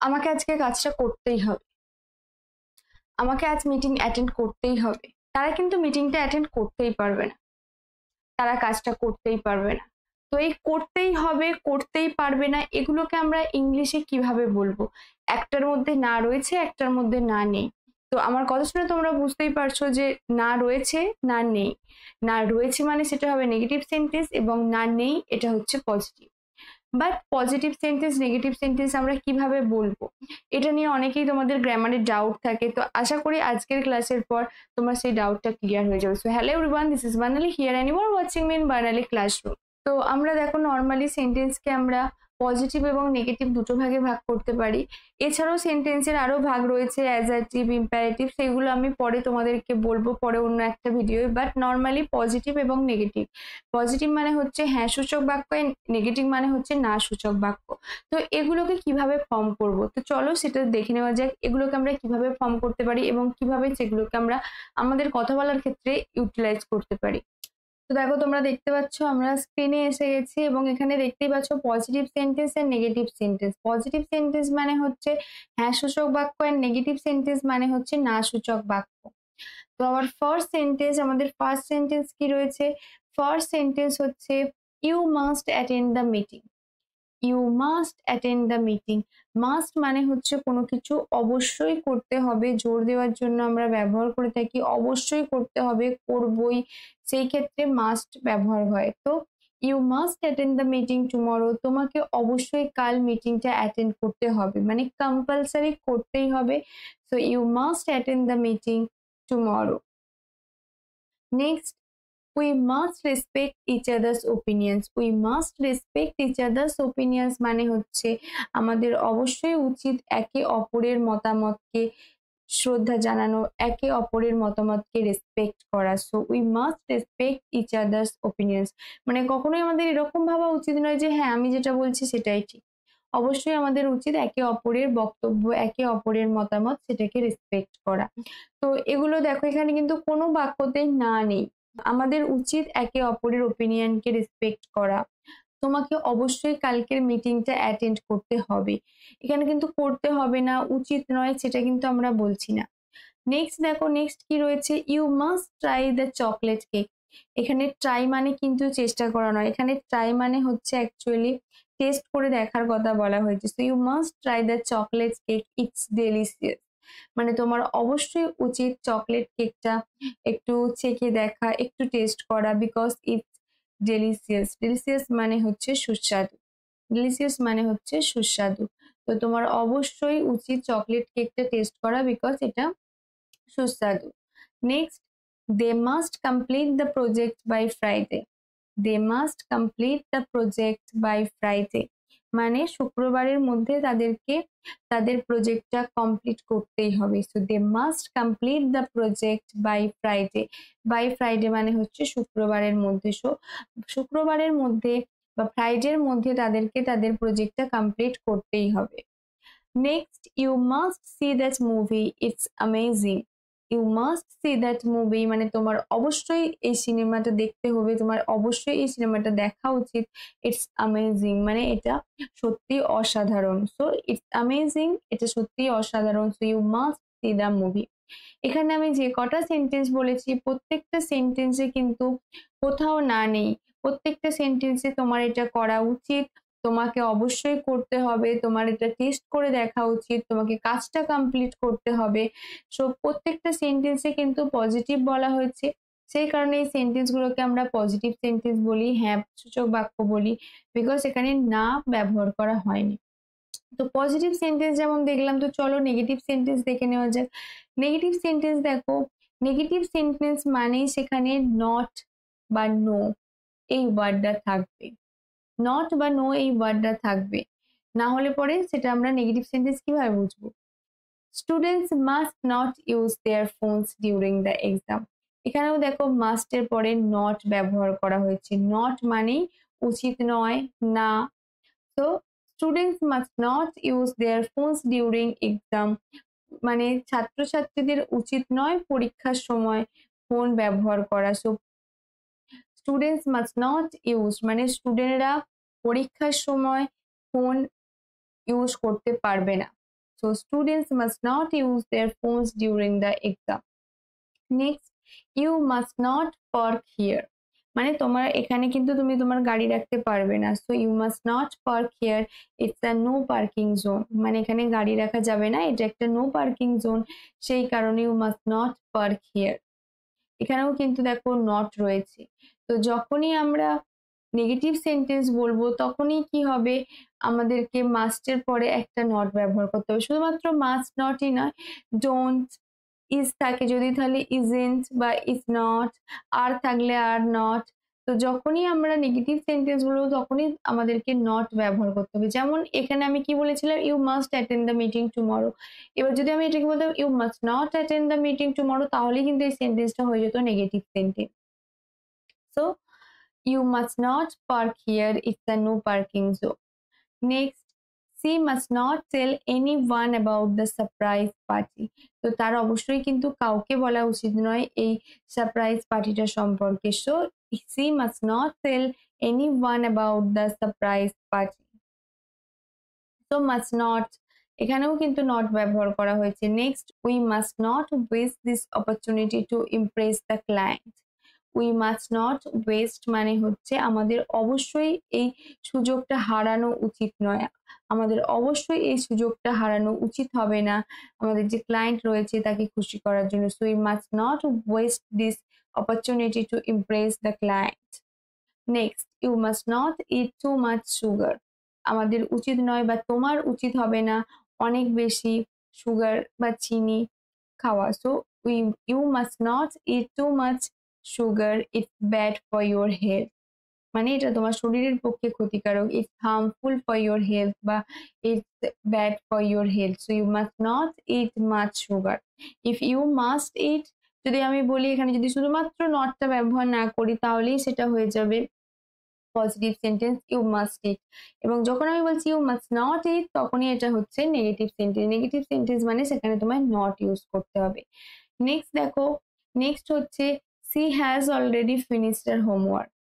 আমাকে আজকে কাজটা করতেই হবে, আমাকে আজ মিটিং অ্যাটেন্ড করতেই হবে, তারা কিন্তু মিটিংটা অ্যাটেন্ড করতেই পারবে না, তারা কাজটা করতেই পারবে না। তো এই করতেই হবে, করতেই পারবে না, এগুলোকে আমরা ইংলিশে কিভাবে বলবো? একটার মধ্যে না রয়েছে, একটার মধ্যে না নেই। তো আমার কথা শুনে তোমরা বুঝতেই পারছো যে না রয়েছে, না নেই। না রয়েছে মানে সেটা হবে নেগেটিভ সেন্টেন্স, এবং না নেই এটা হচ্ছে positive. But positive sentence, negative sentence আমরা কিভাবে বলবো, এটা নিয়ে অনেকেই তোমাদের গ্রামারের ডাউট থাকে। তো আশা করি আজকের ক্লাসের পর তোমার সেই ডাউটটা ক্লিয়ার হয়ে যাবে। So hello everyone, this is Barnali here and you are watching me in Barnali classroom. তো আমরা দেখো নর্মালি সেন্টেন্সকে আমরা পজিটিভ এবং নেগেটিভ দুটো ভাগে ভাগ করতে পারি। এছাড়াও সেন্টেন্সের আরো ভাগ রয়েছে, অ্যাজারটিভ, ইম্পারেটিভ, সেগুলো আমি পরে তোমাদেরকে বলবো পরে অন্য একটা ভিডিও। বাট নর্মালি পজিটিভ এবং নেগেটিভ, পজিটিভ মানে হচ্ছে হ্যাঁ সূচক বাক্য, নেগেটিভ মানে হচ্ছে না সূচক বাক্য। তো এগুলোকে কিভাবে ফর্ম করব, তো চলো সেটা দেখে নেওয়া যাক। এগুলোকে আমরা কিভাবে ফর্ম করতে পারি এবং কিভাবে সেগুলোকে আমরা আমাদের কথা বলার ক্ষেত্রে ইউটিলাইজ করতে পারি। তো দেখো তোমরা দেখতে পাচ্ছ আমরা স্ক্রিনে এসে গেছি, এবং এখানে দেখতেই পাচ্ছ পজিটিভ সেন্টেন্স আর নেগেটিভ সেন্টেন্স। পজিটিভ সেন্টেন্স মানে হচ্ছে হ্যাঁ সূচক বাক্য, আর নেগেটিভ সেন্টেন্স মানে হচ্ছে না সূচক বাক্য। তো আমার ফার্স্ট সেন্টেন্স, আমাদের ফার্স্ট সেন্টেন্স কি রয়েছে? ফার্স্ট সেন্টেন্স হচ্ছে you must attend the meeting. You must attend the meeting. Must মানে হচ্ছে কোনো কিছু অবশ্যই করতে হবে, জোর দেওয়ার জন্য আমরা ব্যবহার করে থাকি, অবশ্যই করতে হবে, করবই, সেই ক্ষেত্রে মাস্ট ব্যবহার হয়। তো you must attend the meeting tomorrow, তোমাকে অবশ্যই কাল মিটিংটা অ্যাটেন্ড করতে হবে, মানে কম্পালসারি করতেই হবে। So you must attend the meeting tomorrow. Next, we must respect each other's opinions. We must respect each other's opinions মানে হচ্ছে আমাদের অবশ্যই উচিত একে অপরের মতামতকে শ্রদ্ধা জানানো, একে অপরের মতামতকে রেসপেক্ট করা। So we must respect each other's opinions, মানে কখনোই আমাদের এরকম ভাবা উচিত নয় যে হ্যাঁ আমি যেটা বলছি সেটাই ঠিক। অবশ্যই আমাদের উচিত একে অপরের বক্তব্য, একে অপরের মতামত, সেটাকে রেসপেক্ট করা। তো এগুলো দেখো এখানে কিন্তু কোনো বাক্যতেই না নেই। আমাদের উচিত একে অপরের ওপিনিয়নকে রেসপেক্ট করা। তোমাকে অবশ্যই কালকের মিটিংটা অ্যাটেন্ড করতে হবে, এখানে কিন্তু করতে হবে না, উচিত নয়, সেটা কিন্তু আমরা বলছি না। নেক্সট দেখো, নেক্সট কি রয়েছে? You must try the chocolate cake. এখানে ট্রাই মানে কিন্তু চেষ্টা করা নয়, এখানে ট্রাই মানে হচ্ছে অ্যাকচুয়ালি টেস্ট করে দেখার কথা বলা হয়েছে। So you must try the chocolate cake, it's delicious, মানে তোমার অবশ্যই উচিত চকলেট কেকটা একটু চেখে দেখা, একটু টেস্ট করা, বিকজ ইটস ডেলিশিয়াস। ডেলিশিয়াস মানে হচ্ছে সুস্বাদু, ডেলিশিয়াস মানে হচ্ছে সুস্বাদু। তো তোমার অবশ্যই উচিত চকলেট কেকটা টেস্ট করা, বিকজ এটা সুস্বাদু। Next, they must complete the project by Friday. They must complete the project by Friday মানে শুক্রবারের মধ্যে তাদেরকে তাদের প্রজেক্টটা কমপ্লিট করতেই হবে। So they must complete the project by Friday. By Friday মানে হচ্ছে শুক্রবারের মধ্যে। সো শুক্রবারের মধ্যে বা ফ্রাইডের মধ্যে তাদেরকে তাদের প্রজেক্টটা কমপ্লিট করতেই হবে। Next, you must see that movie, it's amazing. You must see that movie মানে তোমার অবশ্যই এই সিনেমাটা দেখতে হবে, তোমার অবশ্যই এই সিনেমাটা দেখা উচিত। ইটস অ্যামেজিং মানে এটা সত্যি অসাধারণ। সো ইটস অ্যামেজিং, এটা সত্যি অসাধারণ। So you must see the movie. এখানে আমি যে কটা সেন্টেন্স বলেছি প্রত্যেকটা সেন্টেন্সে কিন্তু কোথাও না নেই, প্রত্যেকটা সেন্টেন্সে তোমার এটা করা উচিত, তোমাকে অবশ্যই করতে হবে, তোমার এটা টেস্ট করে দেখা উচিত, তোমাকে কাজটা কমপ্লিট করতে হবে। সো প্রত্যেকটা সেন্টেন্সে কিন্তু পজিটিভ বলা হয়েছে, সেই কারণে এই সেন্টেন্স গুলোকে আমরা পজিটিভ সেন্টেন্স বলি, হ্যাঁ সূচক বাক্য বলি, বিকজ এখানে না ব্যবহার করা হয়নি। তো পজিটিভ সেন্টেন্স যেমন দেখলাম, তো চলো নেগেটিভ সেন্টেন্স দেখে নেওয়া যাক। নেগেটিভ সেন্টেন্স দেখো, নেগেটিভ সেন্টেন্স মানেই সেখানে নট বা নো এই ওয়ার্ডটা থাকবে, নট বা নো এই ওয়ার্ডটা থাকবে, না হলে পরে সেটা আমরা নেগেটিভ সেন্টেন্স কিভাবে বুঝবো? Students must not use their phones during the exam. এখানেও দেখো মাস্টের পরে নট ব্যবহার করা হয়েছে, নট মানেই উচিত নয়, না। তো students must not use their phones during exam মানে ছাত্রছাত্রীদের উচিত নয় পরীক্ষার সময় ফোন ব্যবহার করা। So students must not use মানে স্টুডেন্টরা পরীক্ষার সময় ফোন ইউজ করতে পারবে না। So students must not use their phones during the exam. Next, you must not park here. মানে তোমার এখানে কিন্তু তুমি তোমার গাড়ি রাখতে পারবে না। So you must not park here, it's a no parking zone. মানে এখানে গাড়ি রাখা যাবে না, এটা একটা নো পার্কিং জোন, সেই কারণে you must not park here. এখানেও কিন্তু দেখো নট রয়েছে। তো যখনই আমরা নেগেটিভ সেন্টেন্স বলবো তখনই কি হবে, আমাদেরকে মাস্টের পরে একটা নট ব্যবহার করতে হবে। শুধুমাত্র মাস্ট নটই নয়, ডোন্ট, ইজ থাকে যদি তাহলে ইজেন্ট বা ইজ নট, আর থাকলে আর নট। তো যখনই আমরা নেগেটিভ সেন্টেন্স বলবো তখনই আমাদেরকে নট ব্যবহার করতে হবে। যেমন এখানে আমি কি বলেছিলাম, you must attend the meeting tomorrow. এবার যদি আমি এটাকে বলতাম you must not attend the meeting tomorrow, তাহলে কিন্তু এই সেন্টেন্সটা হয়ে যেত negative sentence. So you must not park here, it's a no parking zone. Next, she must not tell anyone about the surprise party. তো তার অবশ্যই কিন্তু কাউকে বলা উচিত নয় এই সারপ্রাইজ পার্টিটা সম্পর্কে। So she must not tell anyone about the surprise party. So must not, এখানেও কিন্তু not ব্যবহার করা হয়েছে। Next, we must not waste this opportunity to impress the client. We must not waste মানে হচ্ছে আমাদের অবশ্যই এই সুযোগটা হারানো উচিত নয়, আমাদের অবশ্যই এই সুযোগটা হারানো উচিত হবে না আমাদের যে ক্লায়েন্ট রয়েছে তাকে খুশি করার জন্য। So we must not waste this opportunity to impress the client. Next, you must not eat too much sugar. আমাদের উচিত নয় বা তোমার উচিত হবে না অনেক বেশি সুগার বা চিনি খাওয়া। So you must not eat too much sugar, it's bad for your health. মানে এটা তোমার শরীরের পক্ষে ক্ষতিকারক, it's harmful for your health বা it's bad for your health. So you must not eat much sugar. If you must eat, যদি আমি বলি এখানে যদি শুধুমাত্র নটটা ব্যবহার না করি তাহলেই সেটা হয়ে যাবে পজিটিভ সেন্টেন্স, ইউ মাস্ট ইট। এবং যখন আমি বলছি ইউ মাস্ট নট ইট তখনই এটা হচ্ছে নেগেটিভ সেন্টেন্স। নেগেটিভ সেন্টেন্স মানে সেখানে তোমায় নট ইউজ করতে হবে। নেক্সট দেখো, নেক্সট হচ্ছে she has already finished her homework.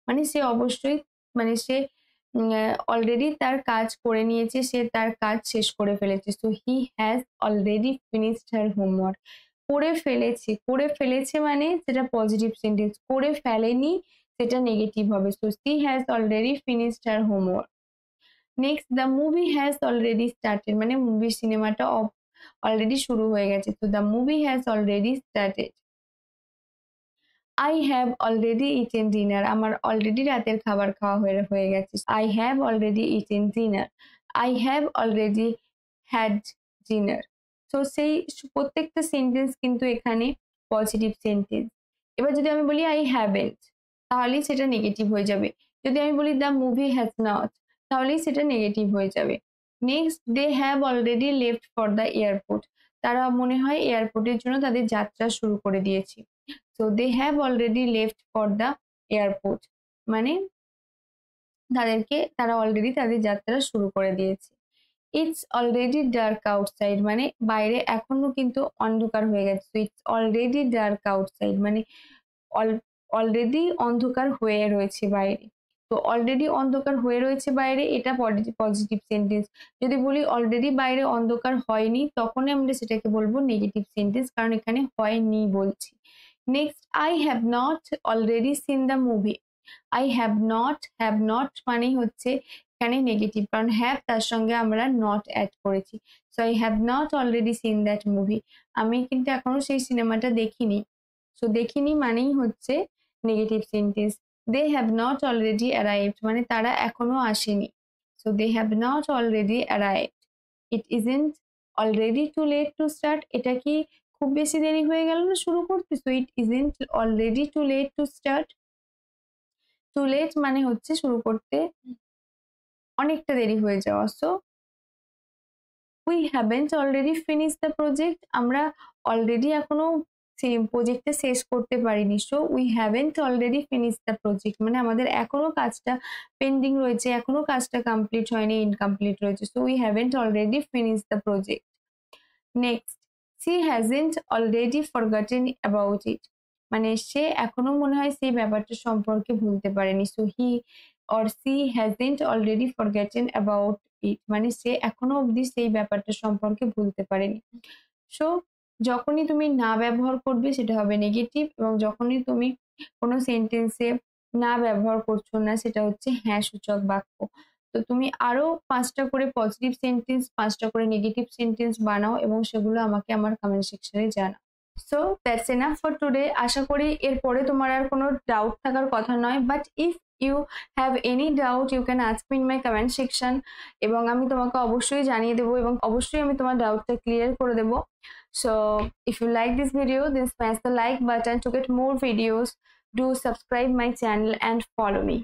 মানে সে অবশ্যই, মানে সে অলরেডি তার কাজ করে নিয়েছে, সে তার কাজ শেষ করে ফেলেছে। So he has already finished her homework. করে ফেলেছে, করে ফেলেছে মানে সেটা পজিটিভ সেন্টেন্স, করে ফেলেনি সেটা নেগেটিভ হবে। So she has already finished her homework. Next, the movie has already started, মানে মুভি সিনেমাটা অলরেডি শুরু হয়ে গেছে। তো the movie has already started. I have already eaten dinner. আমার অলরেডি রাতের খাবার খাওয়া হয়ে গেছে। I have already eaten dinner. I have already had dinner. তো সেই প্রত্যেকটা সেন্টেন্স কিন্তু এখানে পজিটিভ সেন্টেন্স। এবার যদি আমি বলি I haven't, তাহলেই সেটা নেগেটিভ হয়ে যাবে। যদি আমি বলি the movie has not, তাহলেই সেটা নেগেটিভ হয়ে যাবে। Next, they have already left for the airport. তারা মনে হয় এয়ারপোর্টের জন্য তাদের যাত্রা শুরু করে দিয়েছে। So they have already left for the airport. মানে তারা অলরেডি তাদের যাত্রা শুরু করে দিয়েছে। It's already dark outside, মানে বাইরে এখনো কিন্তু অন্ধকার হয়ে গেছে। So it's already dark outside, মানে অলরেডি অন্ধকার হয়ে রয়েছে বাইরে। তো অলরেডি অন্ধকার হয়ে রয়েছে বাইরে, এটা পজিটিভ সেন্টেন্স। যদি বলি অলরেডি বাইরে অন্ধকার হয়নি, তখনই আমরা সেটাকে বলবো নেগেটিভ সেন্টেন্স, কারণ এখানে হয়নি বলছি। Next, I have not already seen the movie. I have not মানেই হচ্ছে এখানে নেগেটিভ, কারণ হ্যাভ তার সঙ্গে আমরা নট অ্যাড করেছি। So I have not already scene that movie, আমি কিন্তু এখনো সেই সিনেমাটা দেখিনি। সো দেখিনি মানেই হচ্ছে negative sentence. They have not already arrived, মানে তারা এখনো আসেনি। So they have not already arrived. It isn't already too late to start, এটা কি খুব বেশি দেরি হয়ে গেল না শুরু করতে? So it isn't already too late to start. Too late মানে হচ্ছে শুরু করতে অনেকটা দেরি হয়ে যাওয়া। So we haven't already finish the project, আমরা অলরেডি এখনো সেই প্রজেক্টটা শেষ করতে পারিনি। So we haven't already finish the project, মানে আমাদের এখনো কাজটা পেন্ডিং রয়েছে, এখনো কাজটা কমপ্লিট হয়নি, ইনকমপ্লিট রয়েছে। So we haven't already finish the project. Next, she hasn't already forgotten about it, মানে সে এখনো মনে হয় সেই ব্যাপারটা সম্পর্কে ভুলতে পারেনি। So he or she hasn't already forgotten about it, মানে সে এখনো অবধি সেই ব্যাপারটা সম্পর্কে ভুলতে পারেনি। সো যখনই তুমি না ব্যবহার করবে সেটা হবে নেগেটিভ, এবং যখনই তুমি কোনো সেন্টেন্সে না ব্যবহার করছো না সেটা হচ্ছে হ্যাঁ সূচক বাক্য। তো তুমি আরো 5টা করে পজিটিভ সেন্টেন্স, 5টা করে নেগেটিভ সেন্টেন্স বানাও এবং সেগুলো আমাকে আমার কমেন্ট সেকশনে জানাও। So that's enough for today. আশা করি এরপরে তোমার আর কোনো ডাউট থাকার কথা নয়, but if you have any doubt you can ask me in my comment section, এবং আমি তোমাকে অবশ্যই জানিয়ে দেবো এবং অবশ্যই আমি তোমার ডাউটটা ক্লিয়ার করে দেবো। So if you like this video, then smash the like button to get more videos. Do subscribe my channel and follow me.